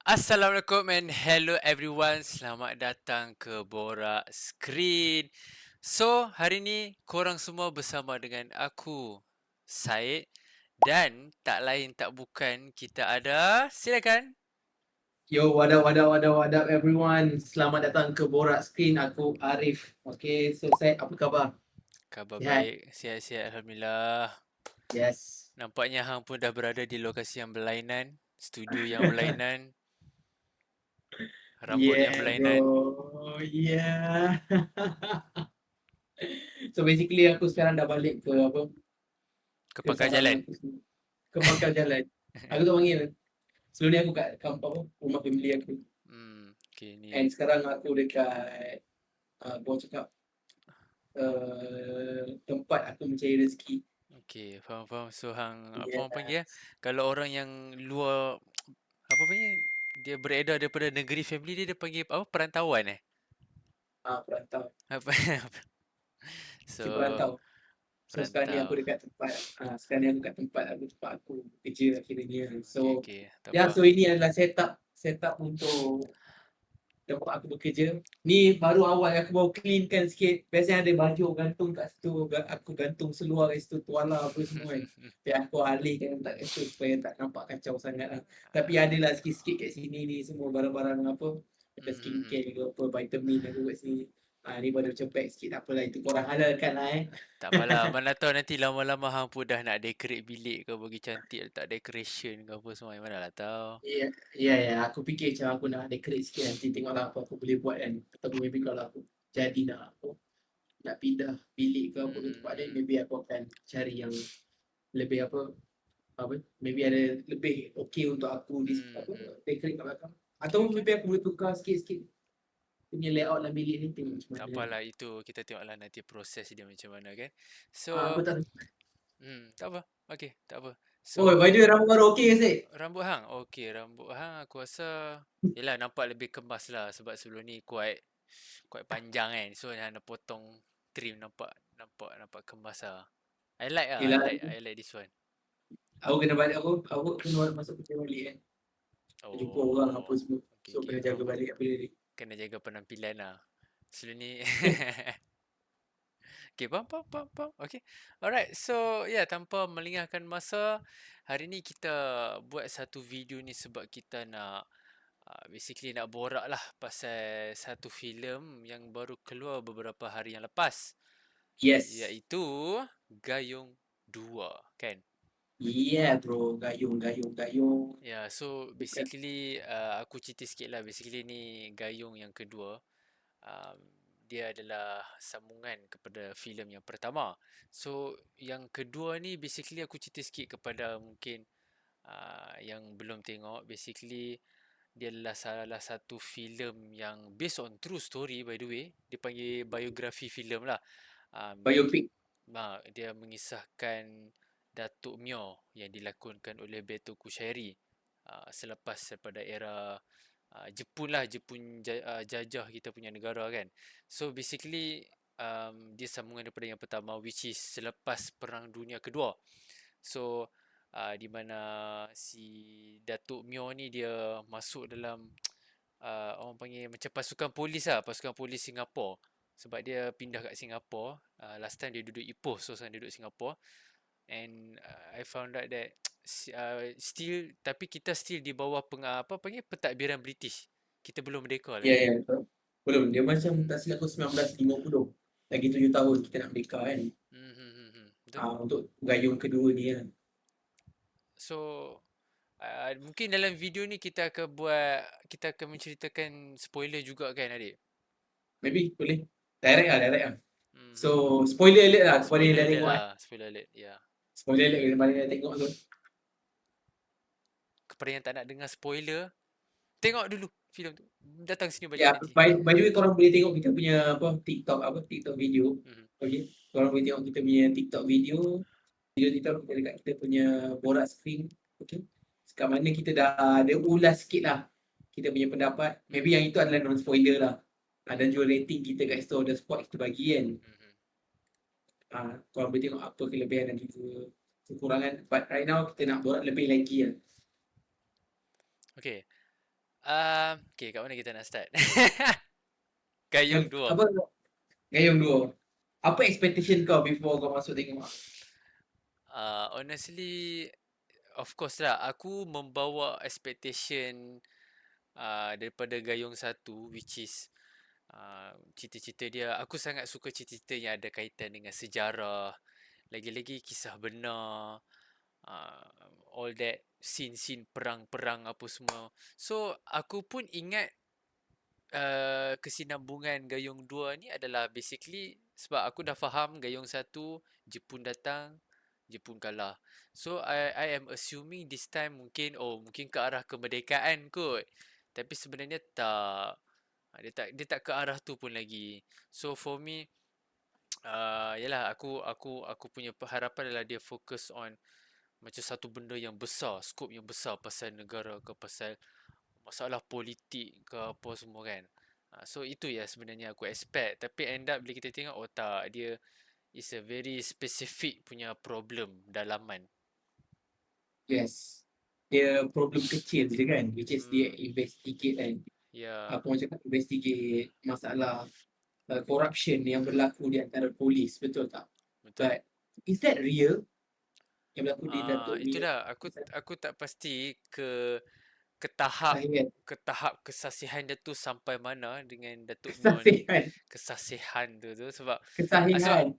Assalamualaikum and hello everyone. Selamat datang ke Borak Screen. So, hari ni korang semua bersama dengan aku, Syed. Dan tak lain tak bukan kita ada, silakan. Yo, what up everyone. Selamat datang ke Borak Screen. Aku Arif. Okay, so Syed, apa khabar? Khabar Sihat? baik, sihat-sihat Alhamdulillah. Yes. Nampaknya hang pun dah berada di lokasi yang berlainan, studio yang berlainan, rambut yang Yeah, berlainan. bro. Yeah. So basically aku sekarang dah balik ke apa? Ke Ke pangkal sarang jalan. aku sendiri. Ke pangkal jalan. Aku tak panggil. Sebelum ni aku kat kampung apa? Rumah family aku. Okay ni. And sekarang aku dekat boleh cakap tempat aku mencari rezeki. Okay, faham-faham. So hang, apa Yeah. orang panggil? Kalau orang yang luar, apa panggil? Dia beredar daripada negeri family dia panggil apa? Perantauan eh? Perantau. Apa? Si So, perantau. So sekarang ni aku perantau. dekat tempat sekarang ni aku kat tempat aku kerja akhirnya. Okay, So okay. Tak ya, apa. so ini adalah setup untuk tempat aku bekerja. Ni baru awal aku baru cleankan sikit. Biasanya ada baju gantung kat situ, aku gantung seluar kat situ, tuala apa semua kan. Tapi aku alihkan tak kat situ supaya tak nampak kacau sangat lah. Tapi adalah sikit-sikit kat sini ni semua barang-barang apa, macam skincare ke apa, vitamin aku kat sini. Ni baru macam pack sikit, tak apalah, itu korang halalkan lah Tak apalah. Mana tahu nanti lama-lama hang pun dah nak decorate bilik ke bagi cantik letak decoration ke apa semua. Mana lah tahu. Ya, aku fikir macam aku nak decorate sikit, nanti tengoklah apa aku boleh buat kan. Atau maybe kalau aku jadi nak pindah bilik ke apa ke tempat lain, maybe aku akan cari yang lebih apa maybe ada lebih okay untuk aku decorate kat belakang. Atau Okay, okay. maybe aku boleh tukar sikit-sikit punya layout dalam bilik ni, tengok macam Tak mana. apalah itu kita tengoklah nanti proses dia macam mana kan. So, Aku tak tak apa. Okay, tak apa. Oh, So, by the way, rambut baru okay ke Syed? rambut hang? Okey, rambut hang aku rasa yelah nampak lebih kemas lah sebab sebelum ni quite panjang kan. So hang nak potong trim nampak kemas lah. I like ah, Yelah, I like this one. aku kena balik, aku kena masuk kerja balik kan. Jumpa orang apa Oh, semua. okey So okey kena jaga faham. balik apa dia. Kena jaga penampilan lah. Sebelum ni okay, faham. Okay. Alright, so yeah, tanpa melengahkan masa, hari ni kita buat satu video ni sebab kita nak basically nak borak lah pasal satu filem yang baru keluar beberapa hari yang lepas, Yes. iaitu Gayung 2 kan. Yeah bro, gayung. Ya, so Bukan. basically aku cerita sikit lah. Basically ni Gayung yang kedua. um, Dia adalah sambungan kepada filem yang pertama. So yang kedua ni basically aku cerita sikit kepada mungkin yang belum tengok. Basically dia adalah salah satu filem yang based on true story, by the way. Dia panggil biografi filem lah. Yang Biopic. dia mengisahkan Datuk Myo yang dilakonkan oleh Beto Kushairi selepas daripada era Jepun lah, Jepun jajah kita punya negara kan. So basically dia sambungan daripada yang pertama, which is selepas Perang Dunia Kedua. So di mana si Datuk Myo ni dia masuk dalam orang panggil macam pasukan polis lah, pasukan polis Singapura. Sebab dia pindah kat Singapura. Last time dia duduk Ipoh, so sekarang dia duduk Singapura. And I found out that still, tapi kita still di bawah apa panggil pentadbiran British. Kita belum merdeka Ya, lagi. betul. Belum, dia macam tak silap aku 1950. Lagi 7 tahun kita nak merdeka kan. Betul? Untuk gayung kedua ni kan. So mungkin dalam video ni kita akan menceritakan spoiler juga kan adik? Maybe boleh. Direct lah. So, Hmm. spoiler alert lah kepada yang Spoiler dah alert tengok lah, spoiler alert. Ya. Spoiler alert kepada yang dah tengok tu. Kepada yang tak nak dengar spoiler, tengok dulu filem tu. Datang sini balik Ya, nanti. by the way, korang boleh tengok kita punya TikTok video. Mhm. Okay. Korang boleh tengok kita punya TikTok video TikTok kita dekat kita punya Borak Screen. Okay. Sekarang mana kita dah ada ulas sikit lah kita punya pendapat. Maybe yang itu adalah non-spoiler lah. Dan juga rating kita kat situ, ada spot kita bagi kan. Korang boleh tengok apa kelebihan dan juga kekurangan. But right now kita nak buat lebih lagi lah. Okay. Okay, kat mana kita nak start? Gayung 2. Apa Gayung 2? Apa expectation kau before kau masuk tengok? Honestly, of course lah, aku membawa expectation daripada Gayung 1, which is cerita-cerita dia. Aku sangat suka cerita-cerita yang ada kaitan dengan sejarah, lagi-lagi kisah benar, all that scene-scene perang-perang apa semua. So aku pun ingat kesinambungan Gayung 2 ni adalah basically sebab aku dah faham Gayung 1 Jepun datang, Jepun kalah. So I am assuming this time mungkin ke arah kemerdekaan kot. Tapi sebenarnya tak. Dia tak ke arah tu pun lagi. So for me yalah aku punya harapan adalah dia fokus on macam satu benda yang besar, skop yang besar pasal negara ke pasal masalah politik ke apa semua kan. So itu ya sebenarnya aku expect, tapi end up bila kita tengok tak, dia is a very specific punya problem dalaman. Yes. Dia problem kecil je kan, which is dia Hmm, investigate kan. ya, Apa orang cakap, investigate masalah corruption yang berlaku di antara polis, betul tak? betul. But is that real? Yang berlaku di Datuk Itu Mia? dah aku tak pasti ke tahap Sahihan. kesasihan dia tu sampai mana dengan Datuk Myo ni. Kesasihan. Kesasihan tu sebab Kesahihan.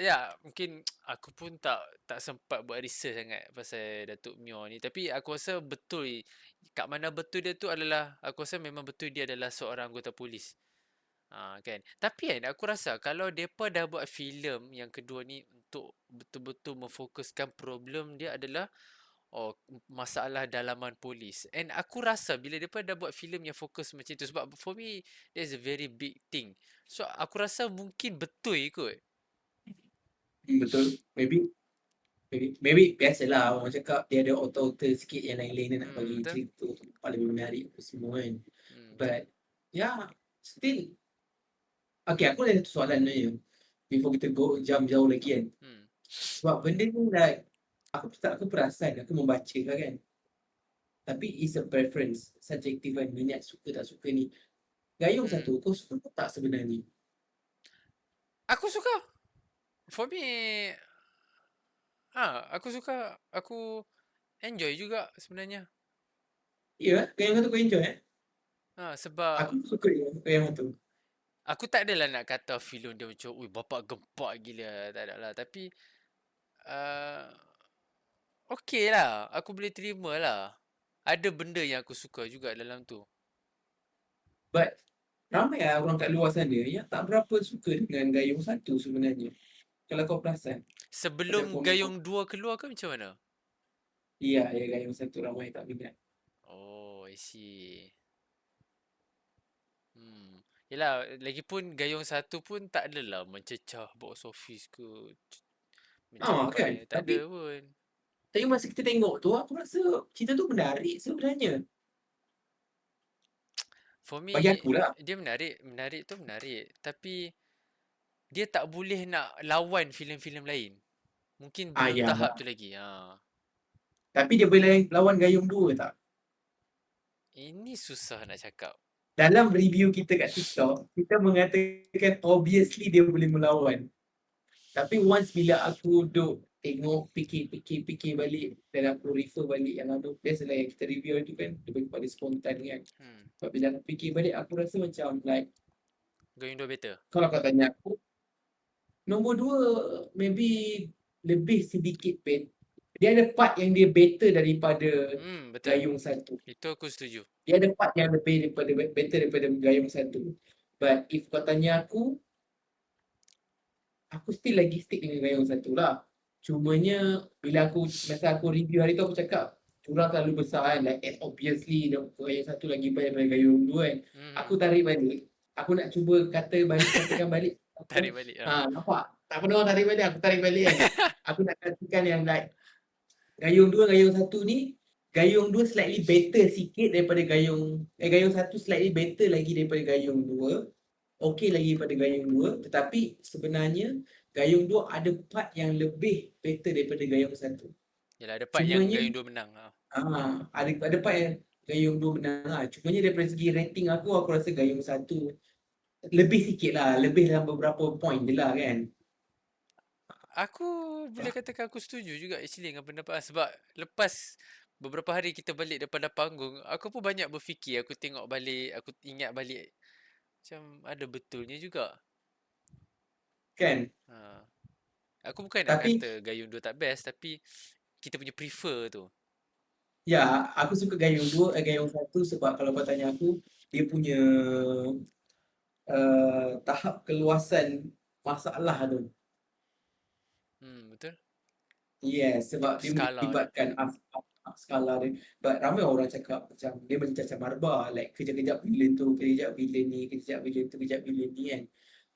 ya mungkin aku pun tak sempat buat research sangat pasal Datuk Myo ni, tapi aku rasa betul kat mana betul dia tu adalah aku rasa memang betul dia adalah seorang anggota polis. Kan. Tapi kan aku rasa kalau depa dah buat filem yang kedua ni untuk betul-betul memfokuskan problem dia adalah masalah dalaman polis. And aku rasa bila depa dah buat filem yang fokus macam tu, sebab for me there's a very big thing. So aku rasa mungkin betul kot. Betul. Maybe biasalah orang cakap dia ada author sikit yang lain-lain dia nak bagi Betul. cerita tu paling menarik apa semua kan. Betul. But yeah, still okay, aku ada satu soalan sebenarnya before kita go jauh lagi kan. Sebab benda ni like aku perasan, aku membaca kan. Tapi it's a preference, subjektif kan, minat suka tak suka ni. Gayung satu, kau suka tak sebenarnya? Aku suka. For me, aku suka. Aku enjoy juga sebenarnya. Ya, gayung satu kau enjoy Sebab Aku suka gayung satu. aku tak adalah nak kata filem dia macam, ui bapak gempak gila. Tak ada lah. Tapi, okey lah. Aku boleh terima lah. Ada benda yang aku suka juga dalam tu. But ramai lah orang kat luar sana yang tak berapa suka dengan gayung satu sebenarnya. Kalau kau perasan. Ada Sebelum komen. Gayung 2 keluar ke macam mana? Ya, gayung satu ramai tak minat. Oh, I see. Yelah, lagipun Gayung 1 pun tak adalah mencecah box office ke Kan? mencapai. Tak Tapi ada pun. masa kita tengok tu, aku rasa cerita tu menarik sebenarnya. For Bagi me, aku lah. dia menarik. Menarik tu menarik. Tapi, dia tak boleh nak lawan filem-filem lain. Mungkin belum Ya. tahap tu lagi. Tapi dia boleh lawan gayung 2 tak? Ini susah nak cakap. Dalam review kita kat TikTok, kita mengatakan obviously dia boleh melawan. Tapi once bila aku duk tengok, fikir balik dan aku refer balik yang lalu, biasalah yang kita review tu kan lebih kepada spontan kan. Sebab bila aku fikir balik, aku rasa macam like Gayung 2 better. kalau kau tanya aku, nombor 2 maybe lebih sedikit better. Dia ada part yang dia better daripada Betul. gayung 1. Itu aku setuju. Dia ada part yang lebih better daripada gayung 1. But if kau tanya aku still lagi stick dengan gayung 1 lah. Cumanya bila masa aku review hari tu aku cakap curang terlalu besar kan, like obviously gayung 1 lagi baik daripada gayung 2 kan. Aku tarik balik. Aku nak cuba katakan balik. Tarik balik. Nampak? Tak pernah orang tarik balik, aku tarik balik kan. Aku nak katakan yang like gayung 2, gayung 1 ni, gayung 2 slightly better sikit daripada gayung 1 slightly better lagi daripada gayung 2. Okey lagi daripada gayung 2, tetapi sebenarnya Gayung 2 ada part yang lebih better daripada Gayung 1. Yalah, ada part yang Cumanya Gayung 2 menang. ada part yang Gayung 2 menang lah. Cumanya daripada segi rating aku rasa Gayung 1 lebih sikit lah, lebih dalam beberapa point je lah kan. Aku boleh katakan aku setuju juga actually dengan pendapat sebab lepas beberapa hari kita balik daripada panggung, aku pun banyak berfikir, aku tengok balik, aku ingat balik macam ada betulnya juga. Kan? Ha. Aku bukan nak Tapi kata Gayung 2 tak best tapi kita punya prefer tu. ya, aku suka Gayung 2, Gayung 1 sebab kalau kau tanya aku, dia punya tahap keluasan masalah tu. Betul. Yes, sebab dia Skala dia. melibatkan skala dia. But ramai orang cakap macam dia macam Caca Marba, like kejap-kejap villain tu, kejap villain ni, kejap villain tu, kejap villain ni kan.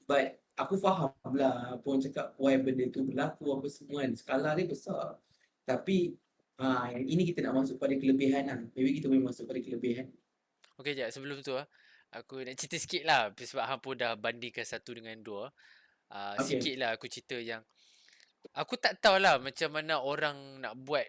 But aku faham lah apa orang cakap why benda tu berlaku apa semua kan. Skala dia besar. Tapi yang ini kita nak masuk pada kelebihan lah. Maybe kita boleh masuk pada kelebihan. Okey jap, sebelum tu aku nak cerita sikit lah sebab hang pun dah bandingkan satu dengan dua. Okay. Sikit lah aku cerita yang aku tak tahulah macam mana orang nak buat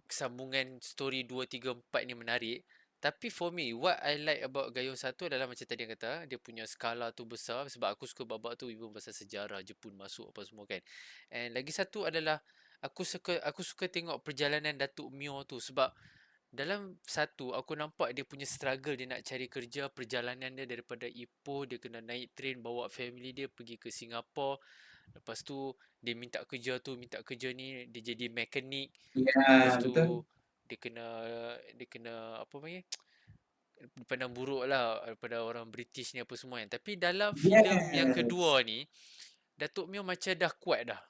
sambungan story 2 3 4 ni menarik. Tapi for me, what I like about Gayung 1 adalah macam tadi yang kata, dia punya skala tu besar sebab aku suka bab tu even pasal sejarah Jepun masuk apa semua kan. And lagi satu adalah aku suka tengok perjalanan Datuk Mio tu sebab dalam satu aku nampak dia punya struggle dia nak cari kerja, perjalanan dia daripada Ipoh, dia kena naik train bawa family dia pergi ke Singapura. Lepas tu dia minta kerja ni, dia jadi mekanik. Lepas Ya, tu betul. dia kena apa panggil? Dipandang buruk lah daripada orang British ni apa semua kan. Tapi dalam filem yang Yes. kedua ni, Datuk Mio macam dah kuat dah.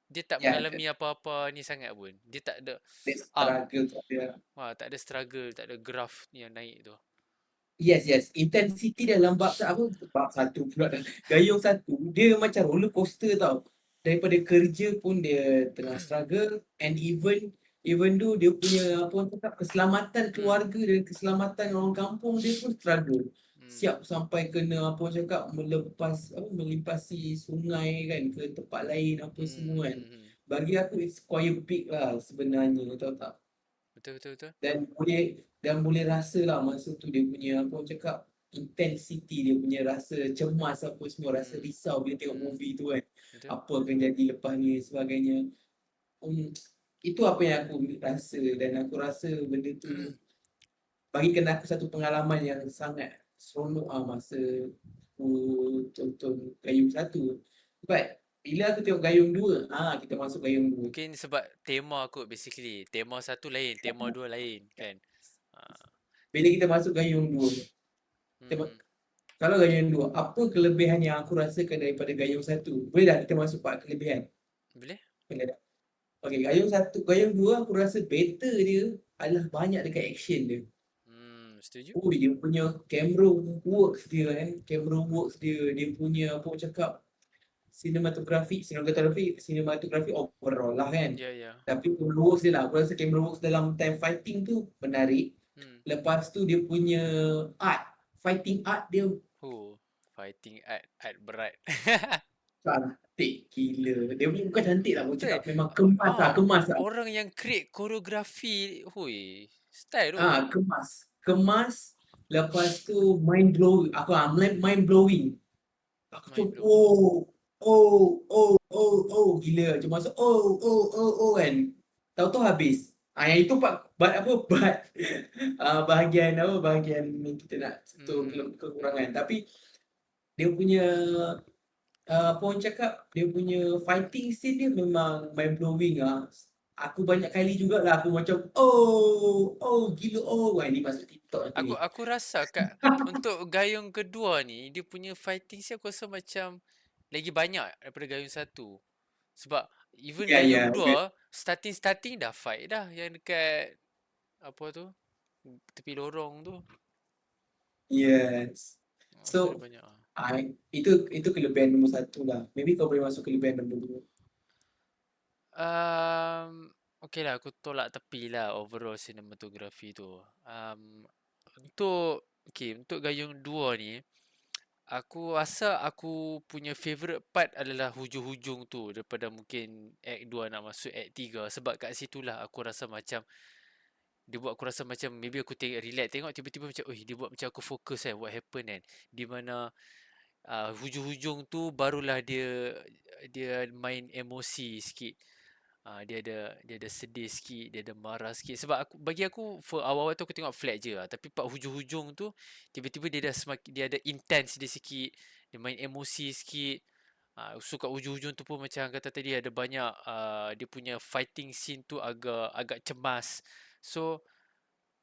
Dia tak Ya, mengalami apa-apa ni sangat pun. Dia tak ada dia up. struggle tu ada. Tak ada struggle, tak ada graph yang naik tu. Yes, yes. Intensity dalam apa? Bab satu pula dah. Gayung 1, dia macam roller coaster tau. Daripada kerja pun dia tengah struggle and even though dia punya apa orang cakap keselamatan Hmm. keluarga dan keselamatan orang kampung dia pun struggle. Hmm. Siap sampai kena apa orang cakap melimpasi sungai kan ke tempat lain apa semua kan. Hmm. Bagi aku it's quite big lah sebenarnya tahu tak? Betul betul betul. Dan boleh rasa lah masa tu dia punya apa orang cakap intensity dia punya rasa cemas apa semua rasa Hmm. risau bila tengok Hmm. movie tu kan Betul. apa akan jadi lepas ni sebagainya. Itu apa yang aku rasa dan aku rasa benda tu bagikan aku satu pengalaman yang sangat seronok masa aku tonton Gayung 1. But bila aku tengok Gayung 2, kita masuk Gayung 2. Mungkin sebab tema kot basically. Tema satu lain, tema dua lain kan. Ah. Bila kita masuk Gayung 2, Hmm. kalau Gayung 2, apa kelebihan yang aku rasakan daripada Gayung 1? Boleh dah kita masuk part kelebihan? Boleh? Boleh dah. Okey, Gayung 1, Gayung 2 aku rasa better dia adalah banyak dekat action dia. Setuju? Dia punya camera works dia, dia punya apa orang cakap cinematography overall lah kan. Ya, ya. Tapi camera works dia lah, aku rasa camera works dalam time fighting tu menarik. Hmm. Lepas tu dia punya fighting art dia Fighting art berat. cantik gila. Dia punya bukan cantik lah, aku Betul. cakap memang kemas lah. Orang yang create koreografi, style tu. Kemas. Lepas tu mind blowing. Mind blowing. Aku tu Mind blow. gila. Macam masuk kan. Tahu-tahu habis. Yang itu bahagian ni kita nak sentuh kekurangan. Tapi dia punya apa orang cakap, dia punya fighting scene dia memang mind blowing ah. Aku banyak kali jugalah aku macam gila wah ni masuk TikTok nanti Aku ni. aku rasa untuk Gayung kedua ni dia punya fighting scene aku rasa macam lagi banyak daripada Gayung satu. Sebab even Ya ya. Gayung 2 starting dah fight dah yang dekat apa tu? Tepi lorong tu. Yes. Rasa ada So banyak. itu kelebihan nombor satu lah. Maybe kau boleh masuk kelebihan nombor dua. Okay lah aku tolak tepi lah overall cinematography tu. Untuk Gayung 2 ni Aku rasa aku punya favourite part adalah hujung-hujung tu daripada mungkin act 2 nak masuk act 3 sebab kat situlah aku rasa macam dia buat aku rasa macam maybe aku relax tengok tiba-tiba macam dia buat macam aku fokus what happen kan di mana hujung-hujung tu barulah dia main emosi sikit. Dia ada sedih sikit, dia ada marah sikit sebab bagi aku for awal-awal tu aku tengok flat je lah. Tapi part hujung-hujung tu tiba-tiba dia ada intense dia sikit, dia main emosi sikit. So kat hujung-hujung tu pun macam kata tadi ada banyak dia punya fighting scene tu agak agak cemas. So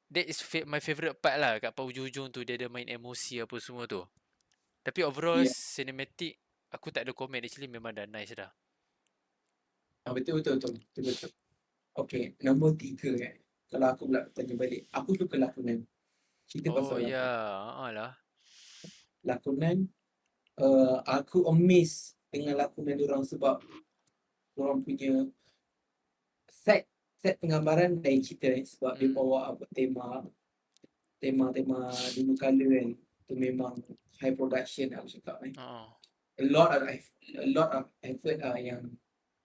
that is my favourite part lah kat part hujung-hujung tu dia ada main emosi apa semua tu. Tapi overall Ya, cinematic aku tak ada komen actually memang dah nice dah. betul betul betul betul betul. Okey, nombor 3 kan. Kalau aku pula tanya balik, aku suka lakonan. Cerita Oh pasal ya, lakonan. lah. Lakonan, aku amazed dengan lakonan diorang sebab diorang punya set set penggambaran lain cerita sebab dia Hmm. bawa apa tema dulu kala kan. Tu memang high production aku cakap kan. Oh. A lot of effort yang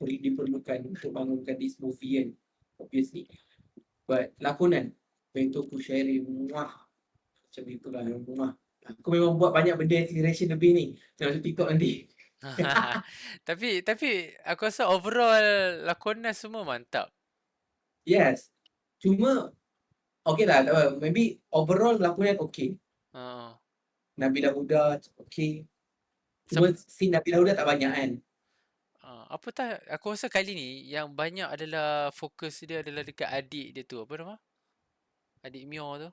diperlukan untuk bangunkan this movie kan. Obviously. But lakonan Beto Kushairi macam itulah aku memang buat banyak benda inspiration lebih ni dalam TikTok nanti. Tapi aku rasa overall lakonan semua mantap. Yes. Cuma okay lah, tak apa. Maybe overall lakonan okay. Oh. Nabila Huda okay. Sep, Cuma scene Nabila Huda tak banyak kan. apa tak aku rasa kali ni yang banyak adalah fokus dia adalah dekat adik dia tu. Apa nama? Adik Mio tu.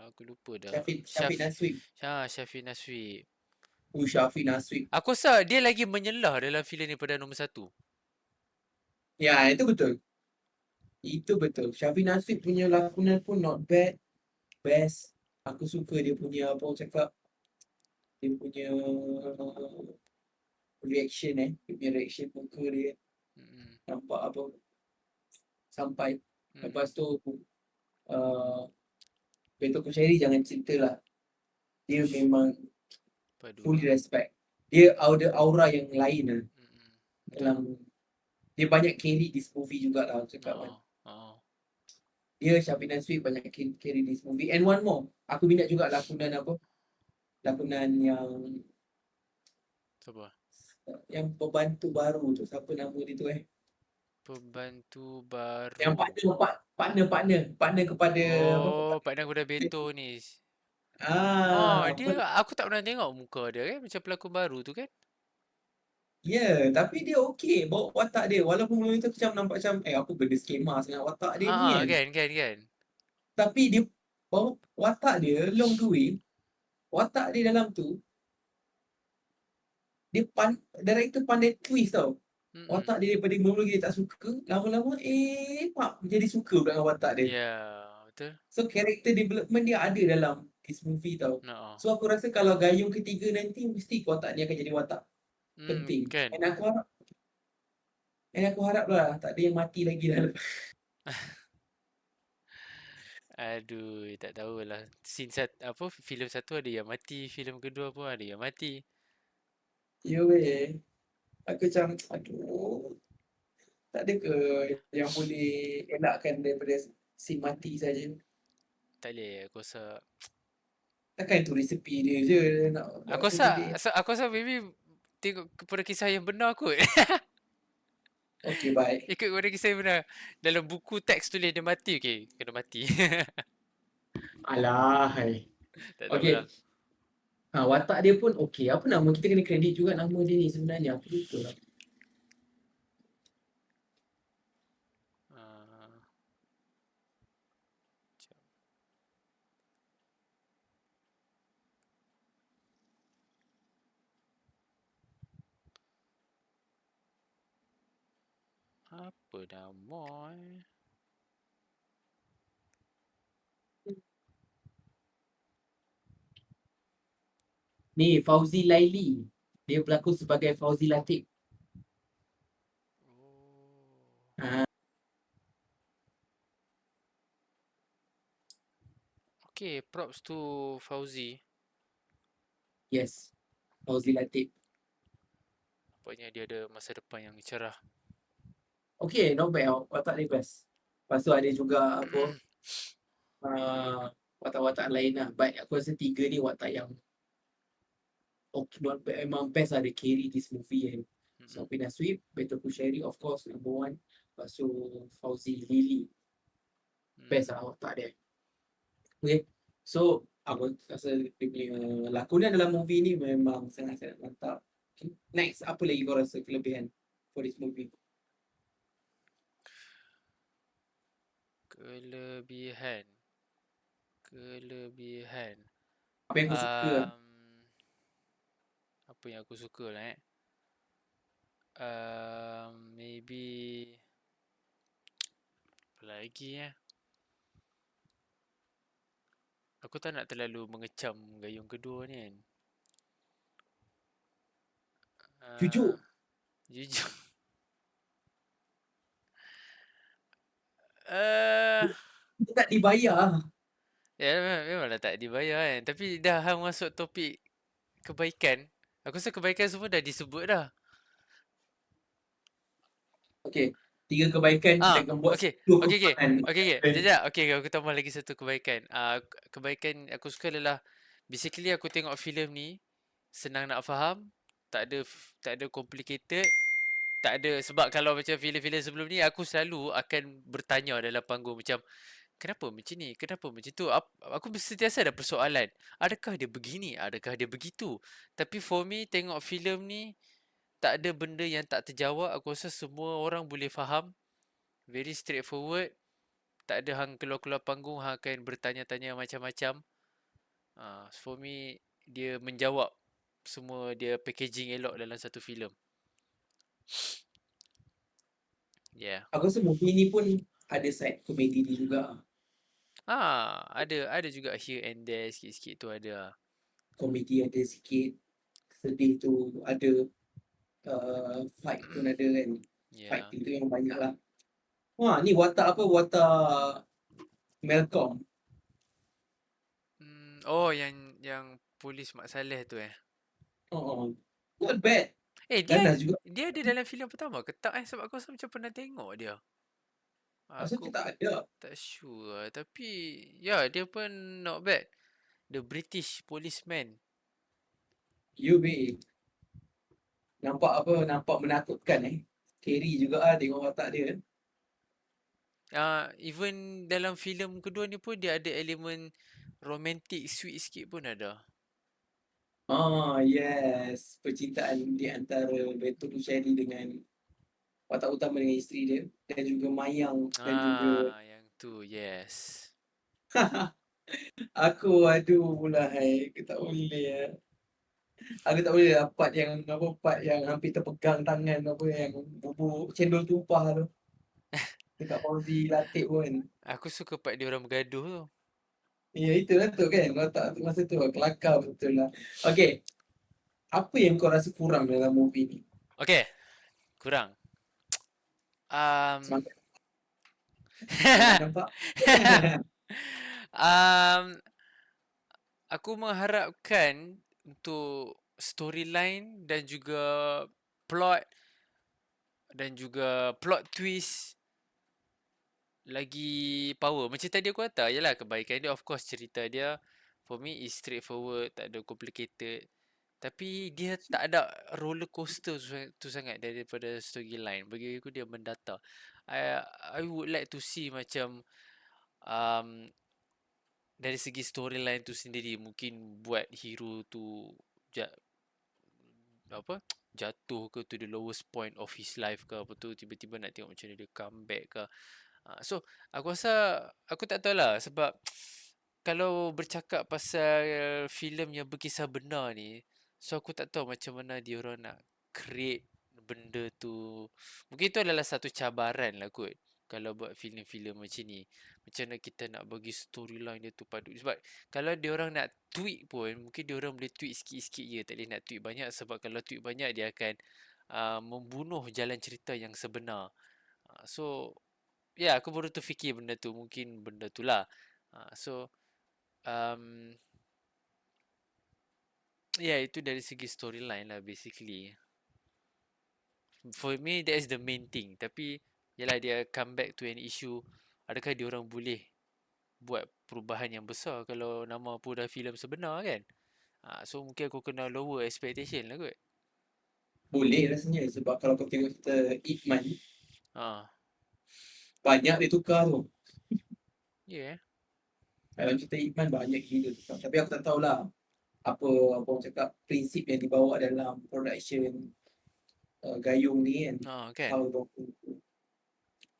Aku lupa dah. Syafiq Naswi. Syafi Naswi. Syafiq Naswi. Aku rasa dia lagi menyelah dalam filem ni pada nombor 1. Ya, itu betul. Itu betul. Syafiq Naswi punya lakonan pun not bad. Best. Aku suka dia punya apa orang cakap, dia punya reaction dia punya reaction muka dia Hmm. nampak apa sampai. Hmm. Lepas tu uh, Beto Kushairi jangan cerita lah. Dia memang Padu fully lah. respect. Dia ada aura yang lain lah Hmm. Betul. dalam, dia banyak carry this movie jugalah cakap kan. Oh. Oh. Dia Syafiq Nasri banyak carry this movie. And one more, aku minat juga lakonan apa? Lakonan Siapa? yang pembantu baru tu. Siapa nama dia tu Pembantu Yang baru. partner kepada apa? Oh, Pak Kuda Beto ni. Oh, dia Per- aku tak pernah tengok muka dia kan macam pelakon baru tu kan. Ya, tapi dia okey bawa watak dia. Walaupun mula tu macam nampak macam apa benda skema sangat watak dia ni kan. Kan. Tapi dia bawa watak dia along the way, watak dia dalam tu, dia director pandai twist tau. Mm. Watak dia daripada mula dia tak suka, lama-lama pak jadi suka pula dengan watak dia. Ya, betul. So character development dia ada dalam this movie tau. No. So aku rasa kalau gayung ketiga nanti mesti watak dia akan jadi watak penting. Kan. And aku harap lah tak ada yang mati lagi dalam. Aduh, tak tahulah. Apa filem satu ada yang mati, filem kedua pun ada yang mati. Ya weh. Aku macam aduh, tak ada ke yang boleh elakkan daripada si mati saja. Tak boleh aku rasa. Takkan itu resepi dia je nak buat Aku so rasa jadi. aku rasa maybe tengok kepada kisah yang benar kot. Okay, baik. Ikut kepada kisah yang benar. Dalam buku teks tulis dia mati, okey, kena mati. Alah, hai. Tak tahulah. Okay. Watak dia pun okay. Apa nama? Kita kena kredit juga nama dia ni sebenarnya. Aku lupa lah. Ah, apa nama Ni Fauzi Laili. Dia berlakon sebagai Fauzi Latif. Oh. Ah, Okay, props to Fauzi. yes. Fauzi Latif. Nampaknya dia ada masa depan yang cerah. Okay, not bad. Watak dia best. Lepas tu ada juga apa, watak-watak lain lah. But aku rasa 3 ni watak yang okay, not bad. Memang best lah, dia carry this movie kan. So, Pina Sweep, Beto Kushairi, of course, number one. Lepas tu, Fauzi Lily. Best lah watak dia. Okay. So, aku rasa dia punya lakonan dalam movie ni memang sangat-sangat mantap. Okay. Next, apa lagi kau rasa kelebihan for this movie? Kelebihan. Apa yang kau suka? Apa yang aku suka lah maybe apa lagi aku tak nak terlalu mengecam gayung kedua ni kan. Jujur. Jujur. Kita tak dibayar. Ya memanglah tak dibayar kan. Tapi dah hang masuk topik kebaikan. Aku rasa kebaikan semua dah disebut dah. Okay. 3 kebaikan kita akan buat Okay. 10 Okay. kekurangan. Sekejap. Okay, aku tambah lagi satu kebaikan. Kebaikan aku suka adalah basically aku tengok filem ni senang nak faham, tak ada complicated, tak ada sebab kalau macam filem-filem sebelum ni aku selalu akan bertanya dalam panggung macam kenapa macam ni, kenapa macam tu. Aku sentiasa ada persoalan. Adakah dia begini, adakah dia begitu. Tapi for me tengok filem ni tak ada benda yang tak terjawab. Aku rasa semua orang boleh faham. Very straightforward. Tak ada hang keluar-keluar panggung hang akan bertanya-tanya macam-macam. For me dia menjawab semua, dia packaging elok dalam satu filem. Yeah. Aku rasa movie ni pun ada side komedi dia juga. Ada juga here and there sikit-sikit tu ada. Komedi ada sikit, sedih tu ada, fight pun ada kan. Fight Yeah. tu yang banyak lah. Wah, ni watak apa? Watak Malcolm. Oh yang polis Mak Saleh tu Oh, not bad. dia Ganas juga. dia ada dalam filem pertama ke tak sebab aku rasa macam pernah tengok dia. Masa Aku kita tak ada. tak sure tapi ya dia pun not bad. The British Policeman. You be nampak apa? Nampak menakutkan Scary juga lah tengok watak dia. Even dalam filem kedua ni pun dia ada elemen romantic sweet sikit pun ada. Yes. Percintaan di antara Beto Kushairi dengan watak utama dengan isteri dia. Dan juga Mayang. Dan juga Yang tu yes. aku aduh pula aku tak boleh Aku tak boleh lah part yang apa, part yang hampir terpegang tangan apa yang bubuk cendol tumpah tu dekat Fauzi Latif pun. Aku suka part dia orang bergaduh tu. Ya itu lah tu kan watak tu masa tu kelakar betul lah. Okay, apa yang kau rasa kurang dalam movie ni? Okay, kurang. Semangat, semangat nampak? Aku mengharapkan untuk storyline dan juga plot dan juga plot twist lagi power. Macam tadi aku kata, yalah kebaikan dia of course cerita dia for me is straightforward, tak ada complicated. Tapi dia tak ada roller coaster tu sangat daripada storyline. Bagi aku dia mendata. I, I would like to see macam um, dari segi storyline tu sendiri mungkin buat hero tu apa jatuh ke to the lowest point of his life ke apa tu tiba-tiba nak tengok macam mana dia comeback ke. So aku rasa aku tak tahu lah sebab kalau bercakap pasal filem yang berkisah benar ni, so aku tak tahu macam mana dia orang nak create benda tu. Mungkin itu adalah satu cabaran lah kot kalau buat filem-filem macam ni. Macam mana kita nak bagi storyline dia tu padu. Sebab kalau dia orang nak tweak pun, mungkin dia orang boleh tweak sikit-sikit je. Tak boleh nak tweak banyak sebab kalau tweak banyak dia akan membunuh jalan cerita yang sebenar. So ya, aku baru terfikir benda tu. Mungkin benda tu lah. So, um, Ya, itu dari segi storyline lah basically. For me, that is the main thing. Tapi, yalah dia come back to an issue. Adakah diorang boleh buat perubahan yang besar kalau nama pun dah filem sebenar kan? So mungkin aku kena lower expectation lah kot. Boleh rasanya sebab kalau kau tengok cerita Ip Man, Ah, banyak dia tukar tu. yeah. Dalam cerita Ip Man banyak gila tukar. Tapi aku tak tahulah apa apa orang cakap prinsip yang dibawa dalam production Gayung ni kan. Kan. How to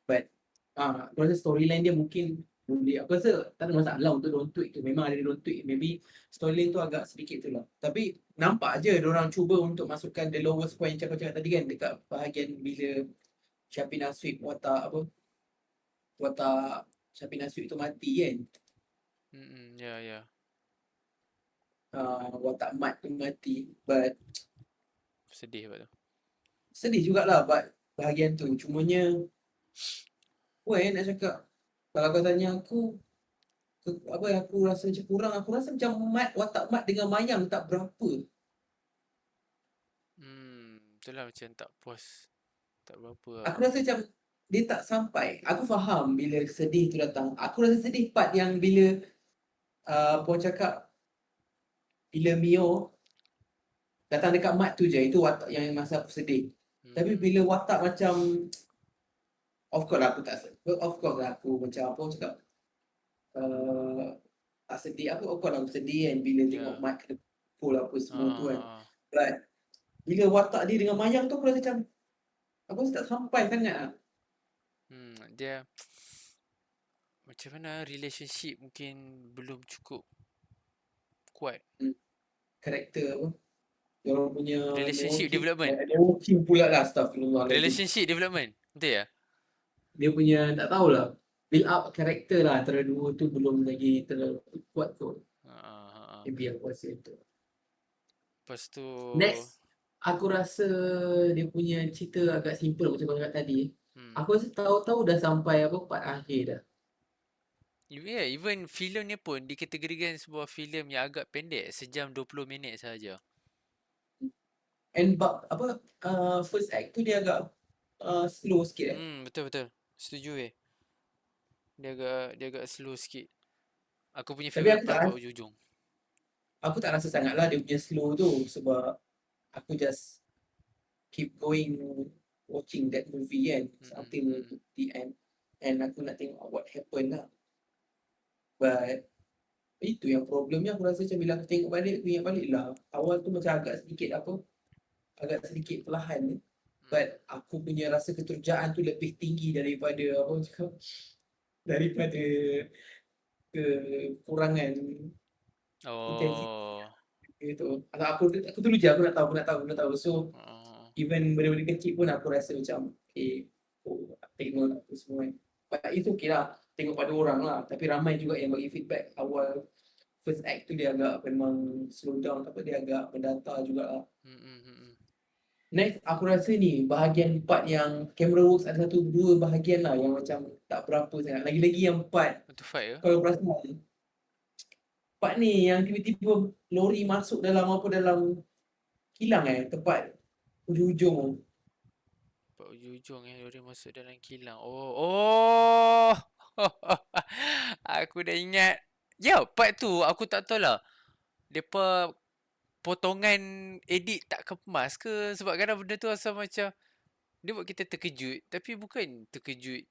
but aku rasa storyline dia mungkin boleh, aku rasa tak ada masalah untuk diorang tweak tu. Memang ada diorang tweak, maybe storyline tu agak sedikit tu lah. Tapi nampak je diorang cuba untuk masukkan the lowest point yang aku cakap tadi kan, dekat bahagian bila Syapina Sweep watak Syapina Sweep tu mati kan. Ya, ya. Watak Mat tu mati, but Sedih sebab tu. sedih jugalah but bahagian tu. Cumanya nak cakap, kalau kau tanya aku apa yang aku rasa macam kurang, aku rasa macam watak Mat dengan Mayang tak berapa. Itulah macam tak puas. Tak berapa Aku lah. rasa macam dia tak sampai. Aku faham bila sedih tu datang. Aku rasa sedih part yang bila apa orang cakap, bila Mio datang dekat Mat tu je. Itu watak yang masa aku sedih. Tapi bila watak macam, of course lah aku tak of course lah aku macam apa orang cakap, tak sedih. Of course lah aku sedih kan bila tengok Mat kena pukul apa semua tu kan. But bila watak dia dengan Mayang tu aku rasa macam, aku rasa tak sampai sangat lah. Dia macam mana relationship mungkin belum cukup kuat. Karakter apa, diorang punya Relationship development. networking pula lah, astagfirullahaladzim. Relationship development. Betul ya? Dia punya tak tahulah, build up karakter lah antara dua tu belum lagi terlalu kuat tu. Maybe aku rasa itu. Lepas tu Next, aku rasa dia punya cerita agak simple macam kau cakap tadi. Aku rasa tahu-tahu dah sampai apa part akhir dah. yeah, even filem ni pun dikategorikan sebuah filem yang agak pendek, sejam 20 minit sahaja. And apa first act tu dia agak slow sikit Betul. Setuju Dia agak slow sikit. Aku punya Tapi favourite part ujung. aku tak rasa sangat lah dia punya slow tu, sebab aku just keep going watching that movie kan until the end, and aku nak tengok what happen lah. But itu yang problemnya, aku rasa macam bila aku tengok balik, aku ingat balik lah awal tu macam agak sedikit perlahan, but aku punya rasa keterujaan tu lebih tinggi daripada apa orang cakap, daripada kekurangan intensitas itu. Aku dulu je aku nak tahu. So even benda-benda kecil pun aku rasa macam tengok apa semua kan. But itu okay lah, tengok pada orang lah. Tapi ramai juga yang bagi feedback awal first act tu dia agak memang slow down, tapi dia agak mendatar juga lah. Next aku rasa ni bahagian part yang camera works, ada satu dua bahagian lah yang macam tak berapa sangat. Lagi-lagi yang part kalau perasan part ni yang tiba-tiba lori masuk dalam kilang tempat ujung-ujung. Tempat ujung-ujung lori masuk dalam kilang. Oh. Aku dah ingat. Ya, part tu aku tak tahu lah. Depa potongan edit tak kemas ke, sebab kadang benda tu asal macam dia buat kita terkejut, tapi bukan terkejut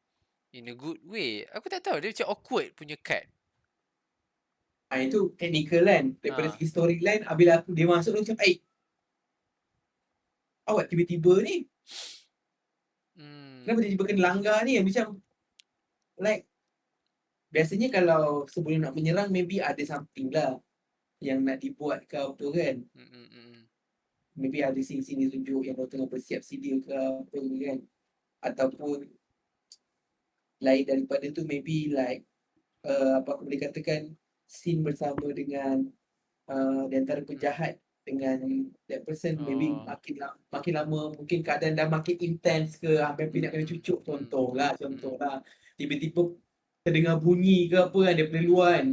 in a good way. Aku tak tahu, dia macam awkward punya cut. Itu technical kan. Daripada segi storyline, bila dia masuk tu macam awak tiba-tiba ni kenapa tiba-tiba kena langgar ni, macam like biasanya kalau sebelum nak menyerang maybe ada something lah yang nak dibuat ke apa kan. Maybe ada scene-scene tunjuk yang orang tengah bersiap sedia ke apa kan. Ataupun lain daripada tu, maybe like apa aku boleh katakan, scene bersama dengan di antara penjahat dengan that person. Maybe makin lama mungkin keadaan dah makin intense ke, hampir nak kena cucuk. Contoh lah tiba-tiba terdengar bunyi ke apa kan daripada luar kan.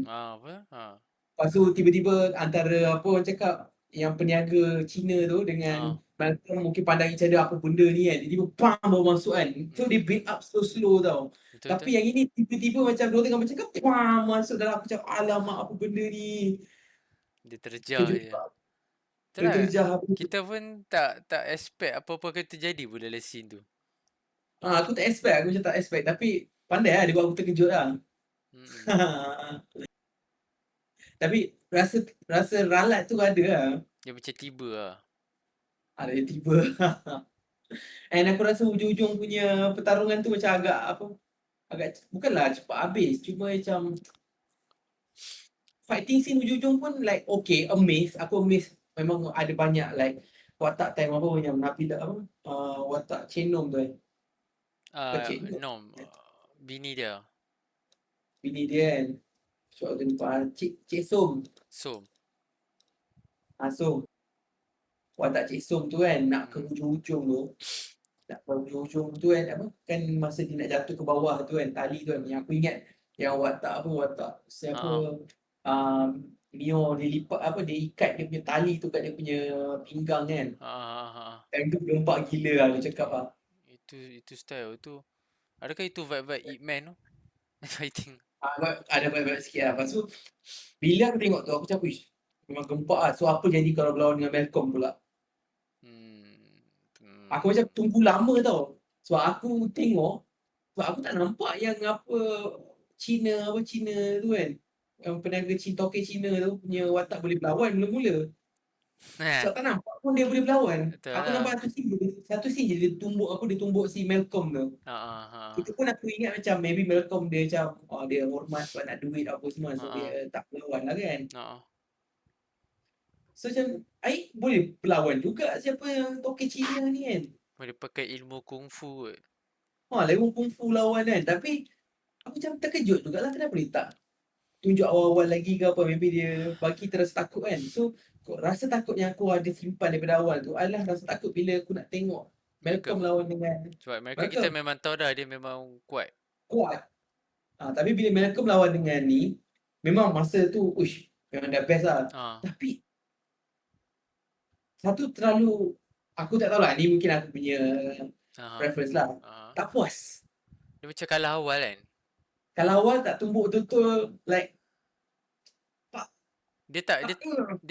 Lepas tu tiba-tiba antara apa orang cakap, yang peniaga Cina tu dengan Ha. Malcolm mungkin pandang each other apa benda ni kan. Tiba-tiba bam baru masuk kan. So dia build up slow-slow tau. Betul Tapi betul. yang ini tiba-tiba macam dia tengah macam bam masuk dalam aku macam alamak apa benda ni. Dia terjah Terkejut je. juga. Betul Dia lah. terjah apa. Kita pun tak expect apa-apa akan terjadi pun dalam scene tu. Aku tak expect, aku macam tak expect. Tapi pandai lah dia buat aku terkejut lah. Hmm. Tapi rasa rasa ralat tu ada lah. Dia macam tiba lah. Ada yang tiba. And aku rasa hujung-hujung punya pertarungan tu macam agak apa, agak bukanlah cepat habis, cuma macam fighting scene hujung-hujung pun like okay, amazed. Aku amazed memang ada banyak like watak time apa yang Nabi apa watak Chenom tu Bukan Chenom. Nom. Bini dia. Bini dia kan. So aku lupa Cik Som. Som. Som. Watak Cik Som tu kan nak ke Hmm. hujung-hujung tu. Nak ke hujung-hujung tu kan apa kan masa dia nak jatuh ke bawah tu kan tali tu kan yang aku ingat yang watak siapa um, Mio dia lipat apa dia ikat dia punya tali tu kat dia punya pinggang kan. Time tu gempak gila lah dia cakap lah. Itu style tu. Adakah itu vibe-vibe Ip Man tu? Fighting. Ada vibe-vibe sikit lah. Lepas tu bila aku tengok tu aku macam wish memang gempak lah. So apa jadi kalau berlawan dengan Malcolm pula. Aku macam tunggu lama tau. Sebab aku tengok sebab aku tak nampak yang apa Cina tu kan. Yang peniaga toke Cina tu punya watak boleh berlawan mula-mula. Sebab tak nampak pun dia boleh berlawan. Betul Aku lah. nampak satu scene je dia tumbuk si Malcolm tu. Itu pun aku ingat macam maybe Malcolm dia macam dia hormat sebab nak duit apa semua. So dia tak berlawan lah kan. So macam Aik boleh berlawan juga siapa yang toke Cina ni kan. Boleh pakai ilmu kungfu kot. Lewat kungfu lawan kan. Tapi aku macam terkejut jugalah kenapa dia tak tunjuk awal-awal lagi ke apa. Maybe dia bagi terasa takut kan. So rasa takut yang aku ada simpan daripada awal tu adalah rasa takut bila aku nak tengok Malcolm lawan dengan Sebab mereka kita Malcolm memang tahu dah dia memang kuat. kuat. Tapi bila Malcolm lawan dengan ni memang masa tu memang dah best lah. Tapi satu terlalu aku tak tahu lah ni mungkin aku punya preference lah. Tak puas. Dia macam kalah awal kan. Kalau awal tak tumbuk betul-betul like dia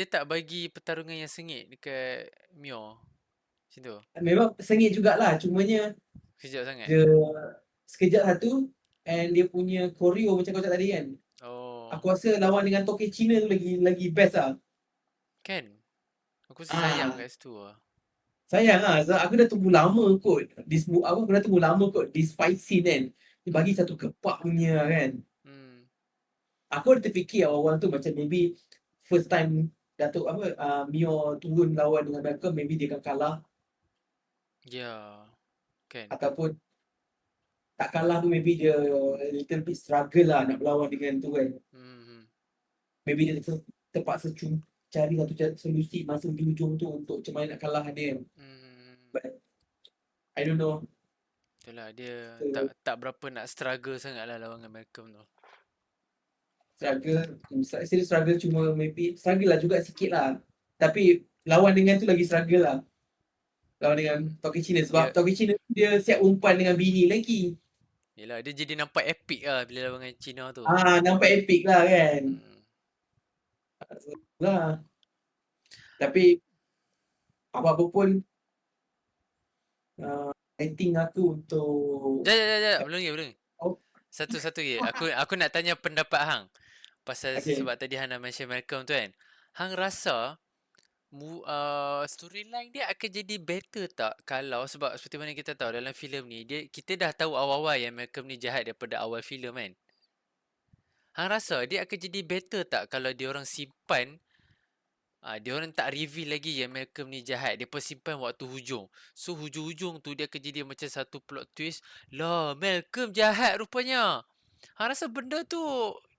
tak bagi pertarungan yang sengit dekat Mio. Macam tu. Memang sengit jugalah cumanya Sekejap sangat. dia sekejap satu and dia punya choreo macam kau cakap tadi kan. Aku rasa lawan dengan toke Cina tu lagi best lah. Kan? Aku sayang kat situ lah. Sayang lah. So, aku dah tunggu lama kot. Aku dah tunggu lama kot. This fight scene kan. Dia bagi satu kepak punya kan. Aku ada terfikir awal-awal tu macam maybe first time Datuk Mio turun lawan dengan Malcolm, maybe dia akan kalah. Ya. Kan. Ataupun tak kalah pun maybe dia a little bit struggle lah nak berlawan dengan tu kan. Maybe dia terpaksa cari satu solusi masa di hujung tu untuk macam mana nak kalah dia. But I don't know. Itulah dia tak berapa nak struggle sangat lah lawan dengan Malcolm tu. Struggle cuma maybe struggle lah juga sikit lah. Tapi lawan dengan tu lagi struggle lah. Lawan dengan Toki Cina sebab Toki Cina dia siap umpan dengan bini lagi. Yelah dia jadi nampak epic lah bila lawan dengan Cina tu. Nampak epic lah kan. Lah. Tapi apa-apa pun rating aku untuk belum lagi. Satu-satu je. Aku nak tanya pendapat hang. Pasal sebab tadi hang nak mention Malcolm tu kan. Hang rasa storyline dia akan jadi better tak kalau sebab seperti mana kita tahu dalam filem ni kita dah tahu awal-awal yang Malcolm ni jahat daripada awal filem kan. Hang rasa dia akan jadi better tak kalau dia orang simpan dia orang tak reveal lagi yang Malcolm ni jahat. Dia simpan waktu hujung. So hujung-hujung tu dia akan jadi macam satu plot twist. Lah Malcolm jahat rupanya. Hang rasa benda tu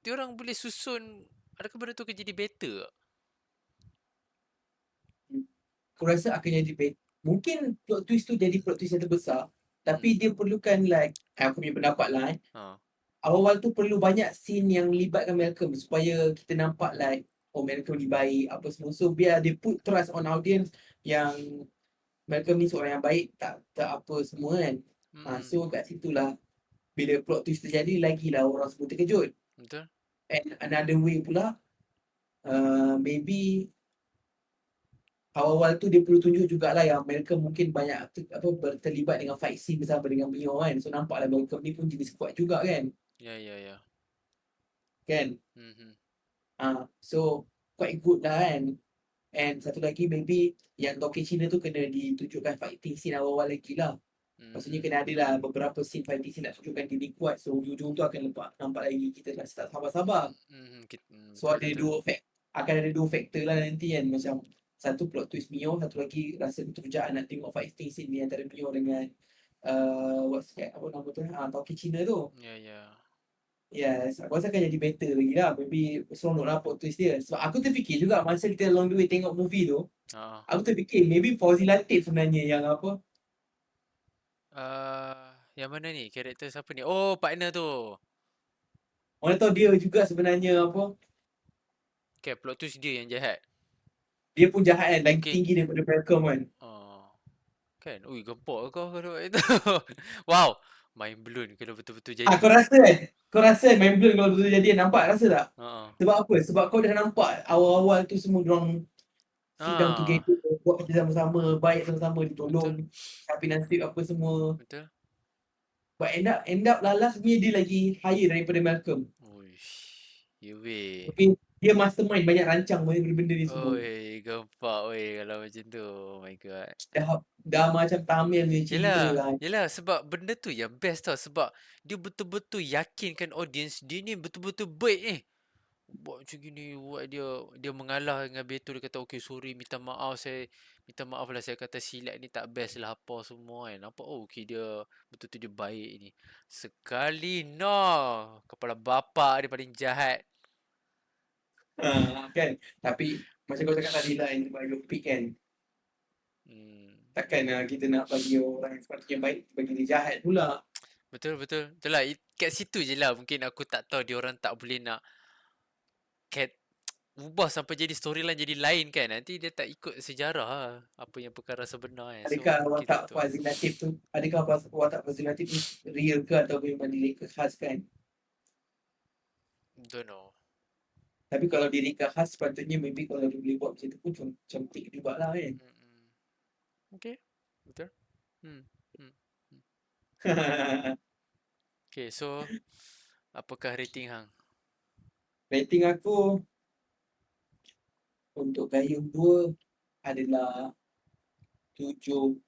dia orang boleh susun. Adakah benda tu akan jadi better? Aku rasa akan jadi better. Mungkin plot twist tu jadi plot twist yang terbesar. Tapi dia perlukan like aku punya pendapat lah awal-awal tu perlu banyak scene yang libatkan Malcolm supaya kita nampak like Malcolm ni baik apa semua. So biar dia put trust on audience yang Malcolm ni seorang yang baik, tak apa semua kan. Mm-mm. So kat situlah bila plot twist terjadi, lagilah orang semua terkejut. Betul? And another way pula, maybe awal-awal tu dia perlu tunjuk jugalah yang Malcolm mungkin banyak berterlibat dengan fight scene bersama dengan Mio kan. So nampaklah Malcolm ni pun jenis kuat juga kan. Ya, ya, ya. Kan? Mhm. So quite good lah kan. And satu lagi maybe yang Toki Cina tu kena ditunjukkan fighting scene awal-awal lagi lah. Maksudnya Mhm. kena ada lah beberapa scene fighting scene nak tunjukkan dia ni kuat. So hujung-hujung tu akan nampak lagi kita dah start sabar-sabar. Mhm. So Betul, ada betul. akan ada dua faktor lah nanti kan. Macam satu plot twist Mio, satu lagi rasa keterujaan nak tengok fighting scene ni antara Mio dengan apa nama tu, Toki Cina tu. Ya, ya. Yes, aku rasa akan jadi better lagi lah. Maybe seronok lah plot twist dia. Sebab aku terfikir juga masa kita along the way tengok movie tu, Ha. aku terfikir maybe Fauzi Latif sebenarnya yang apa, Yang mana ni? Karakter siapa ni? Oh, partner tu. orang tahu dia juga sebenarnya apa, Okay, plot twist dia yang jahat. dia pun jahat kan, lagi Mungkin. tinggi daripada Malcolm kan. Oh, kan? Ui, gempok kau kalau buat itu. Wow, mind blown kalau betul-betul jadi. Kau rasa kan? Kau rasa main blown kalau betul jadi nampak, rasa tak? Ha. Sebab apa? Sebab kau dah nampak awal-awal tu semua orang sit down Ah, together, buat kerja sama-sama, baik sama-sama, betul, ditolong, tapi nasib apa semua. betul. But end up last punya dia lagi higher daripada Malcolm. Uish, ya weh. Tapi dia mastermind banyak rancang benda-benda ni semua. Oi, gempak weh kalau macam tu. Oh my god. Dah macam Tamil punya cerita Yelah, lah. yelah sebab benda tu yang best tau sebab dia betul-betul yakinkan audience dia ni betul-betul baik ni. Buat macam gini, buat dia mengalah dengan Beto, dia kata okey sorry, minta maaf lah saya kata silat ni tak best lah apa semua kan. Nampak oh okey dia betul-betul dia baik ni. Sekali no, kepala bapa dia paling jahat. Kan. Tapi macam kau cakap tadi lah, ini biopic kan. Hmm. Takkan kita nak bagi orang yang sepatutnya baik bagi dia jahat pula. Betul betul. Betul lah. Kat situ je lah mungkin aku tak tahu dia orang tak boleh nak cat ubah sampai jadi storyline jadi lain kan. Nanti dia tak ikut sejarah lah. Apa yang perkara sebenar kan. So Adakah mungkin watak itu. Fazil Latif tu, adakah watak Fazil Latif ni real ke atau memang direka khas kan? Don't know. Tapi kalau direka khas sepatutnya maybe kalau dia boleh buat macam tu pun cantik juga lah kan. Mm-mm. Okay. Betul. Hmm. Hmm. Hmm. Okay, so apakah rating hang? Rating aku untuk Gayung 2 adalah 7.5.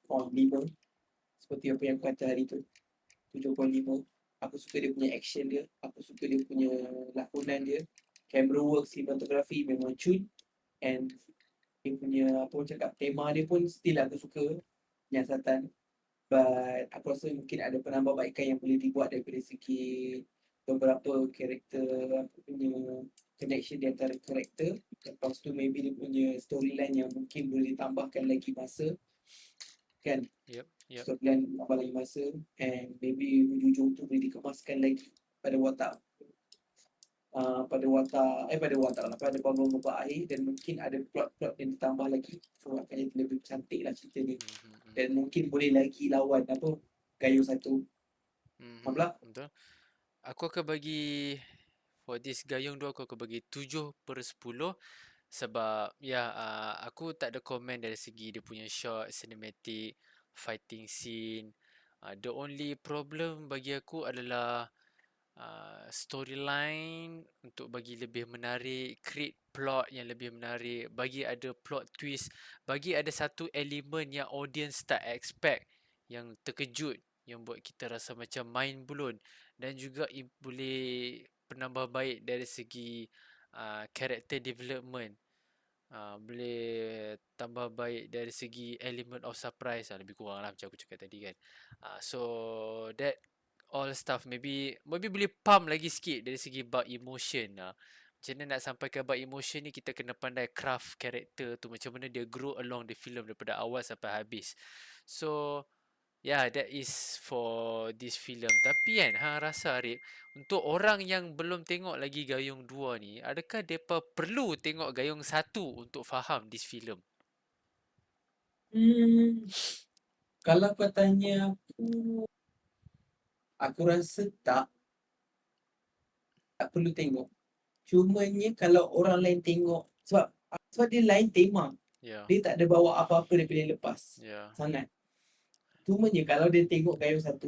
Seperti apa yang aku kata hari tu, 7.5. Aku suka dia punya action dia, aku suka dia punya lakonan dia, camera work, cinematography memang cun, and dia punya apa orang cakap, tema dia pun still aku suka nyiasatan. But aku rasa mungkin ada penambahbaikan yang boleh dibuat daripada segi beberapa karakter, apa punya connection di antara karakter. Lepas tu maybe dia punya storyline yang mungkin boleh ditambahkan lagi masa kan, Yep, yep. storyline tambah lagi masa, and maybe hujung-hujung tu boleh dikemaskan lagi pada watak pada babak-babak akhir, dan mungkin ada plot-plot yang ditambah lagi, so akan jadi lebih cantik lah cerita ni, Mm-hmm. dan mungkin boleh lagi lawan apa Gayung 1. Mm-hmm. Pula Betul. Aku akan bagi for this Gayung 2 aku akan bagi 7/10 sebab ya aku tak ada komen dari segi dia punya shot, cinematic, fighting scene. The only problem bagi aku adalah storyline untuk bagi lebih menarik, create plot yang lebih menarik, bagi ada plot twist, bagi ada satu elemen yang audience tak expect, yang terkejut, yang buat kita rasa macam mind blown, dan juga boleh penambah baik dari segi character development. Boleh tambah baik dari segi element of surprise lah, lebih kurang lah macam aku cakap tadi kan. So that all stuff maybe boleh pump lagi sikit dari segi bab emotion lah. Macam mana nak sampaikan bab emotion ni, kita kena pandai craft character tu, macam mana dia grow along the film daripada awal sampai habis. So Yeah, that is for this film. Tapi kan, hang rasa Arif, untuk orang yang belum tengok lagi Gayung 2 ni, adakah mereka perlu tengok Gayung 1 untuk faham this film? Hmm, kalau kau tanya aku rasa tak perlu tengok. Cumanya kalau orang lain tengok, sebab dia lain tema. Ya, Dia tak ada bawa apa-apa daripada yang lepas. ya, Sangat. Cumanya kalau dia tengok Gayung 1,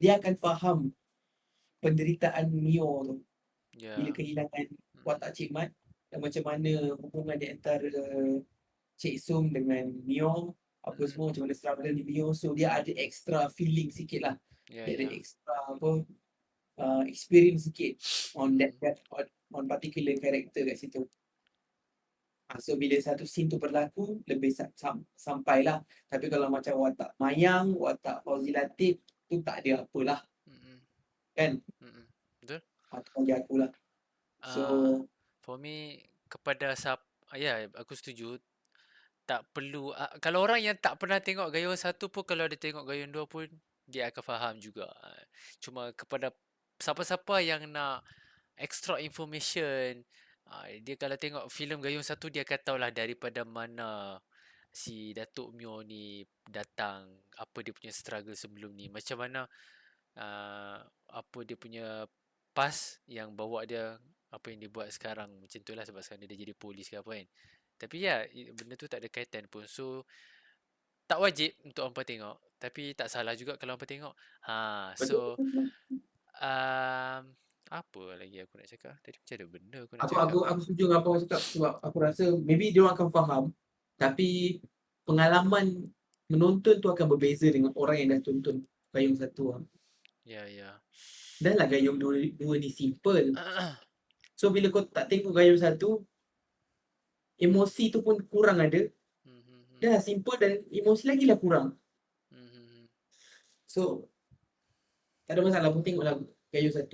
dia akan faham penderitaan Mio tu. Bila ya. kehilangan Mm-mm, watak Cik Mat dan macam mana hubungan di antara Cik Sum dengan Mio, apa mm-mm. semua, macam mana struggle di Mio. So dia ada extra feeling sikit lah. Ya, Dia ada ya. extra experience sikit on Mm-mm, on particular character kat situ. So bila satu scene tu berlaku, lebih sampailah. Tapi kalau macam watak Mayang, watak Fauzi Latif, tu tak ada apalah. mm-mm, Kan? mm-mm. Betul? Itu bagi aku lah. So, Ah, for me, kepada ya, aku setuju. Tak perlu, kalau orang yang tak pernah tengok Gayung 1 pun, kalau dia tengok Gayung 2 pun, dia akan faham juga. Cuma kepada siapa-siapa yang nak extra information, dia kalau tengok filem Gayung 1, dia akan tahulah daripada mana si Datuk Myo ni datang, apa dia punya struggle sebelum ni, macam mana apa dia punya past yang bawa dia apa yang dia buat sekarang, macam tu lah, sebab sekarang dia dah jadi polis ke apa kan. Tapi ya, benda tu tak ada kaitan pun. So tak wajib untuk hampa tengok, tapi tak salah juga kalau hampa tengok. So betul. um, apa lagi aku nak cakap tadi, macam ada benda aku nak Aku cakap aku kan. aku setuju dengan apa kau cakap, sebab aku rasa maybe dia orang akan faham, tapi pengalaman menonton tu akan berbeza dengan orang yang dah tonton Gayung 1 lah. Ya, ya. Dah lah Gayung 2 ni simple. So bila kau tak tengok Gayung 1, emosi tu pun kurang ada. Hmm, hmm, hmm. Dah simple dan emosi lagi lah kurang. Hmm, hmm, hmm. So tak ada masalah pun tengoklah Gayung 1.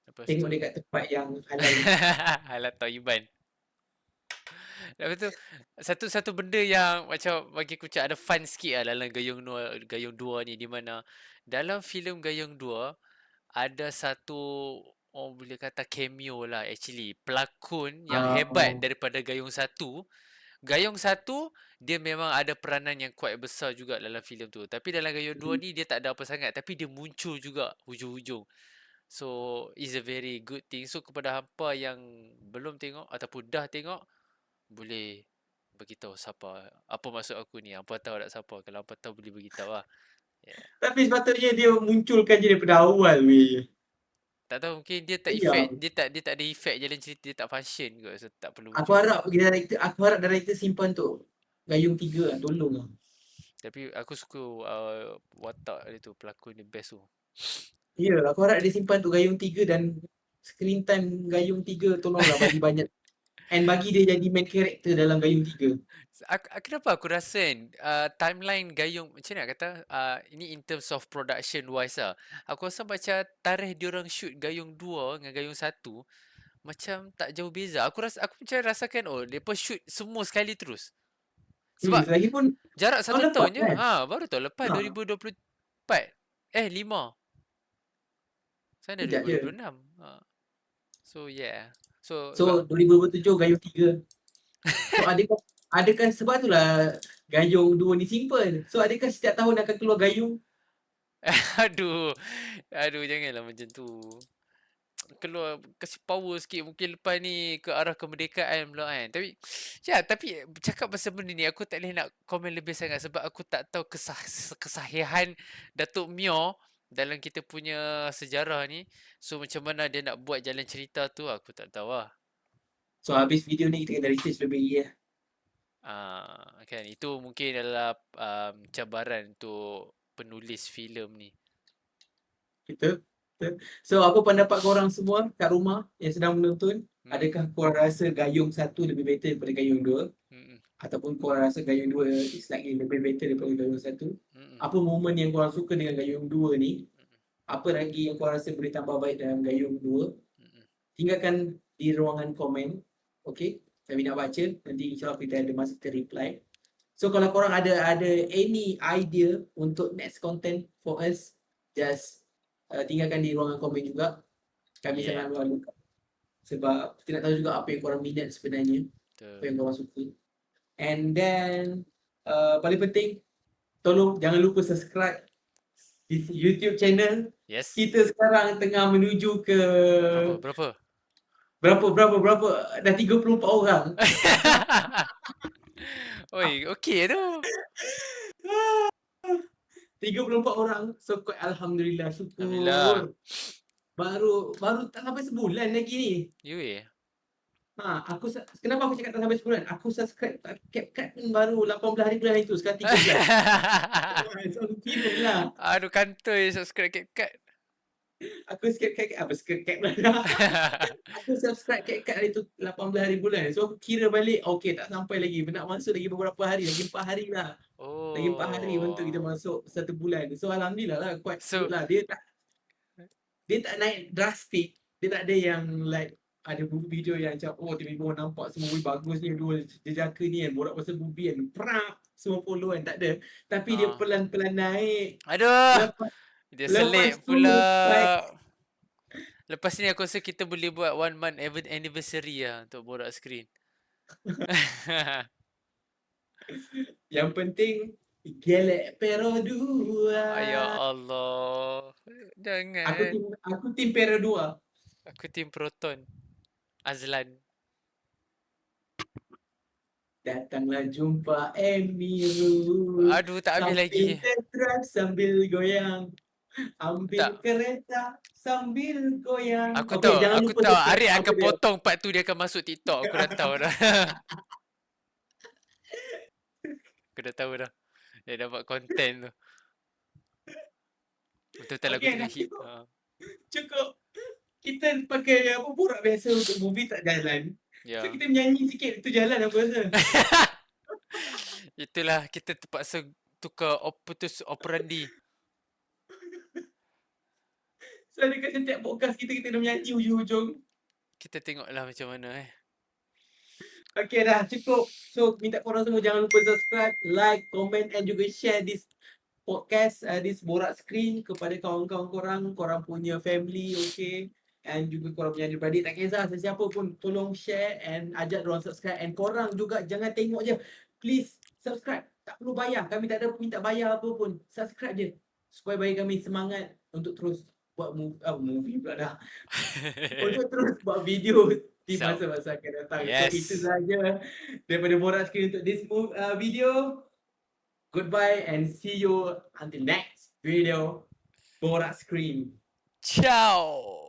Lepas Tengok tu dekat tempat yang halal. Alah Tauiban. Lepas tu satu benda yang macam bagi aku macam ada fun sikit lah dalam Gayung 2 ni, di mana dalam filem Gayung 2 ada satu, orang boleh kata cameo lah, actually pelakon yang hebat Uh, daripada Gayung 1. Gayung 1 dia memang ada peranan yang kuat besar juga dalam filem tu. Tapi dalam Gayung 2 ni dia tak ada apa sangat, tapi dia muncul juga hujung-hujung. So is a very good thing. So kepada hampa yang belum tengok ataupun dah tengok, boleh beritahu siapa apa maksud aku ni. Hampa tahu tak siapa? Kalau hampa tahu boleh beritahu lah. Yeah. tapi sepatutnya dia munculkan je daripada awal weh. Tak tahu, mungkin dia tak Ya, efek, dia tak ada efek jalan cerita, dia tak function kot, so tak perlu aku muncul. harap director simpan tu Gayung 3 lah, tolong lah. Tapi aku suka watak dia tu, pelakon dia best tu. Ya, aku harap dia simpan tu Gayung 3 dan screen time Gayung 3 tolonglah bagi banyak. And bagi dia jadi main character dalam Gayung 3. Kenapa aku rasa kan, timeline Gayung, macam mana nak kata, ini in terms of production wise lah. Aku rasa macam tarikh diorang shoot Gayung 2 dengan Gayung 1 macam tak jauh beza. Aku macam rasakan, oh depa shoot semua sekali terus. Sebab Lagipun jarak tahun satu lepas tahun je. kan? Baru tahun lepas, Ha, 2024. 5. Sekarang dah sekejap je. 2026. So yeah. So sebab So 2027 Gayung 3. So adakah sebab itulah Gayung 2 ni simple. So adakah setiap tahun akan keluar Gayung? aduh. Aduh, janganlah macam tu. Keluar kasi power sikit, mungkin lepas ni ke arah kemerdekaan pula kan. Tapi ya, tapi cakap pasal benda ni aku tak boleh nak komen lebih sangat, sebab aku tak tahu kesahihan Datuk Myo dalam kita punya sejarah ni. So macam mana dia nak buat jalan cerita tu, aku tak tahu lah. So habis video ni kita kena research lebih lagi lah. Kan itu mungkin adalah cabaran untuk penulis filem ni. Betul? Betul. So apa pendapat korang semua kat rumah yang sedang menonton? Hmm. Adakah korang rasa Gayung 1 lebih better daripada Gayung 2? Hmm. Ataupun korang rasa Gayung 2 is slightly lebih better daripada Gayung 1? Hmm. Apa momen yang korang suka dengan Gayung 2 ni? Apa lagi yang korang rasa boleh tambah baik dalam Gayung 2? Hmm. Tinggalkan di ruangan komen. Okay? Kami nak baca. Nanti insyaAllah kita ada masa kita reply. So kalau korang ada any idea untuk next content for us, just tinggalkan di ruangan komen juga. Kami sangat luar luka. Sebab kita nak tahu juga apa yang korang minat sebenarnya, apa yang korang suka. And then paling penting, tolong jangan lupa subscribe di YouTube channel. Yes. Kita sekarang tengah menuju ke Berapa? dah 34 orang. Oi, okey tu. 34 orang. So alhamdulillah, syukur. Alhamdulillah. Baru tak sampai sebulan lagi ni. You Kenapa aku cakap tak sampai sebulan? Aku subscribe CapCut pun baru 18 hari bulan itu, sekarang 13. So aku kira lah. Aduh, kantoi subscribe CapCut. Aku subscribe CapCut hari tu 18 hari bulan. So aku kira balik, okay tak sampai lagi. Nak masuk lagi beberapa hari, lagi 4 hari lah. Lagi 4 hari untuk kita masuk 1 bulan. So alhamdulillah lah, quite good lah. Dia tak naik drastik. Dia tak ada yang like ada video yang macam tiba-tiba orang nampak semua bagus ni, dua jejaka ni kan, borak pasal movie kan, semua follow kan, tak ada. Tapi dia pelan-pelan naik. Aduh. Dia selit pula. Like, lepas ni aku rasa kita boleh buat 1 month anniversary lah untuk borak screen. Yang penting gelek pero 2. Ya Allah. Jangan. Aku tim pero 2. Aku tim Proton. Azlan. Datanglah jumpa Emiru. Aduh, tak habis lagi. Sambil goyang. Ambil kereta sambil goyang. Aku tahu. Arif akan potong part tu, dia akan masuk TikTok. Aku dah tahu dah. Aku dah tahu dah. Dia dapat konten tu. Betul-betul lagu tu hit. Cukup. Kita pakai borak biasa untuk movie tak jalan. So kita menyanyi sikit, tu jalan aku rasa. Itulah, kita terpaksa tukar opetus operandi. So dekat setiap podcast kita dah menyanyi hujung-hujung. Kita tengoklah macam mana Okay dah, cukup. So minta korang semua jangan lupa subscribe, like, comment and juga share this podcast, this borak screen kepada kawan-kawan korang punya family, okay. And juga korang punya adik-beradik, tak kisah sesiapa pun, tolong share and ajak diorang subscribe. And korang juga jangan tengok je, please subscribe, tak perlu bayar, kami tak ada minta bayar apa pun, subscribe je supaya bagi kami semangat untuk terus buat movie pula dah. Untuk terus buat video di masa-masa akan datang. So itu sahaja daripada borak screen untuk this video. Goodbye and see you until next video. Borak screen. Ciao.